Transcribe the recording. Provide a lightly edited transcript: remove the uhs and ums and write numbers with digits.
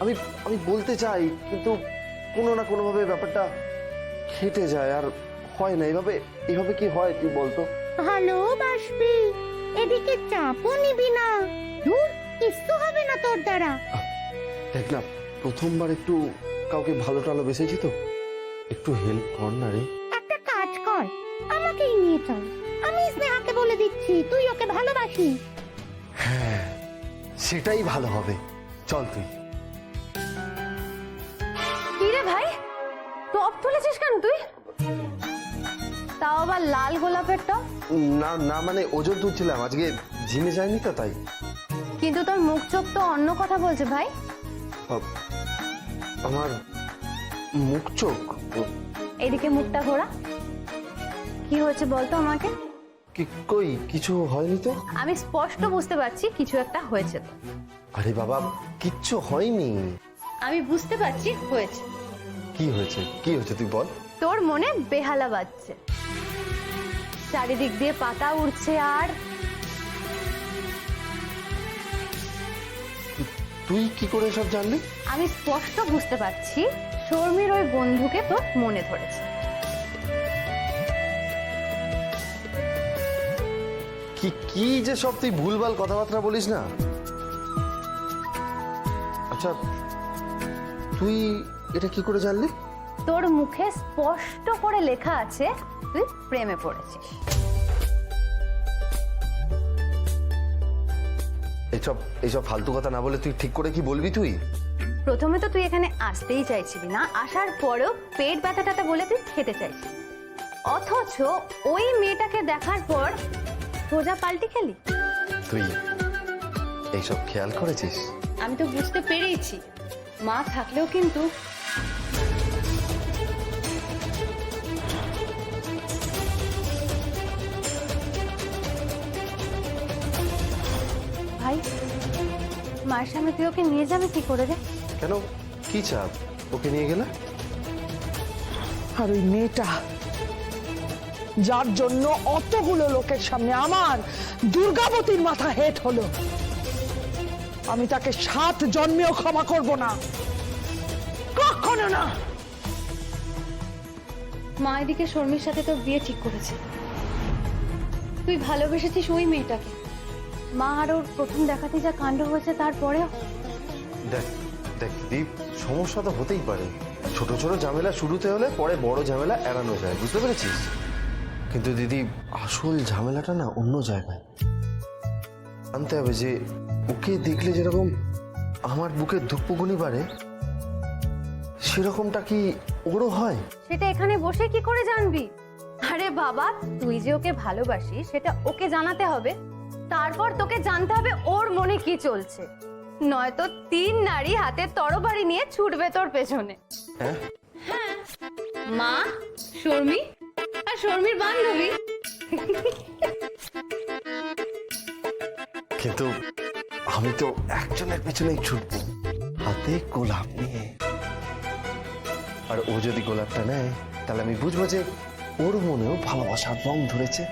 আমি আমি বলতে চাই, কিন্তু কোনো না কোনো ভাবে ব্যাপারটা খেটে যায় আর হয় না। এভাবে এভাবে কি হয় তুই বলতো? ভালোবাসবি, এদিকে চাপও নিবি না। দূর, কিচ্ছু হবে না তোর দ্বারা। দেখ না, প্রথমবার একটু কাউকে ভালো টালো বেসেছি তো, একটু হেল্প কর না রে। একটা কাজ কর, আমাকেই নিয়ে চল। আমি স্নেহাকে বলে দিচ্ছি তুই ওকে ভালোবাসিস। হ্যাঁ, সেটাই ভালো হবে। চল তুই। কি রে ভাই, টপ তুলেছিস কেন তুই? তাও আবার লাল গোলাপের টপ? না না, মানে ওজন তুলছিলাম, আজকে জিমে যায়নি তো তাই। কিন্তু তোর মুখ চোখ তো অন্য কথা বলছে ভাই। আমার মুখ চোখ? এদিকে মুখটা ঘোরা। কি হয়েছে বলতো আমাকে? কি কই, কিছু হয়নি তো। আমি স্পষ্ট বুঝতে পারছি কিছু একটা হয়েছে তো। আরে বাবা, কিচ্ছু হয়নি। আমি বুঝতে পারছি হয়েছে। কি হয়েছে, কি হয়েছে তুই বল। তোর মনে বেহালা বাজছে, চারিদিক দিয়ে পাতা উড়ছে। আর তুই কি করে সব জানলি? আমি স্পষ্ট বুঝতে পারছি শর্মির ওই বন্ধুকে তোর মনে ধরেছে। কি কি যে সব তুই ভুলভাল কথাবার্তা বলিস না। আচ্ছা, তুই এটা কি করে জানলি? তোর মুখে স্পষ্ট করে লেখা আছে তুই প্রেমে পড়েছিস। এইসব এইসব ফালতু কথা না বলে তুই ঠিক করে কি বলবি তুই? প্রথমে তো তুই এখানে আসতেই চাইছিলি না, আসার পরেও পেট ব্যথাটা বলে তুই খেতে চাইছিস, অথচ ওই মেয়েটাকে দেখার পর সোজা পাল্টি খেলি। তুই এইসব খেয়াল করেছিস? আমি তো বুঝতে পেরেইছি, মা থাকলেও কিন্তু ভাই, মায়ের সামনে তুই ওকে নিয়ে যাবে কি করে রে? কেন, কি চাপ ওকে নিয়ে গেলে? আর ওই মেয়েটা যার জন্য অতগুলো লোকের সামনে আমার দুর্গাবতীর মাথা হেট হলো, আমি তাকে 7 জন্মেও ক্ষমা করব না, কখনো না। মা এদিকে শর্মির সাথে তোর বিয়ে ঠিক করেছে, তুই ভালোবেসেছিস ওই মেয়েটাকে। মা আর ওর প্রথম দেখাতে যা কাণ্ড হয়েছে তারপরেও। দেখ দেখ দীপ, সমস্যা তো হতেই পারে। ছোট ছোট ঝামেলা শুরুতে হলে পরে বড় ঝামেলা এড়ানো যায়, বুঝতে পেরেছিস? কিন্তু দিদি, আসল ঝামেলাটা না অন্য জায়গায়। জানতে হবে যে ওকে দেখলে যেরকম আমার বুকে ধুকপুকুনি বাড়ে, সেরকমটা কি ওরও হয়? সেটা এখানে বসে কি করে জানবি? আরে বাবা, তুই যে ওকে ভালোবাসিস সেটা ওকে জানাতে হবে, তারপর তোকে জানতে হবে ওর মনে কি চলছে, নয়তো 3 নারী হাতে তরবারি নিয়ে ছুটবে তোর পেছনে। হ্যাঁ, মা, শর্মি আর শর্মির বান্ধবী। কিন্তু আমি তো একজনের পেছনেই ছুটবো, হাতে গোলাপ নিয়ে। আর ও যদি গোলাপটা নেয়, তাহলে আমি বুঝবো যে ওর মনেও ভালোবাসার রং ধরেছে।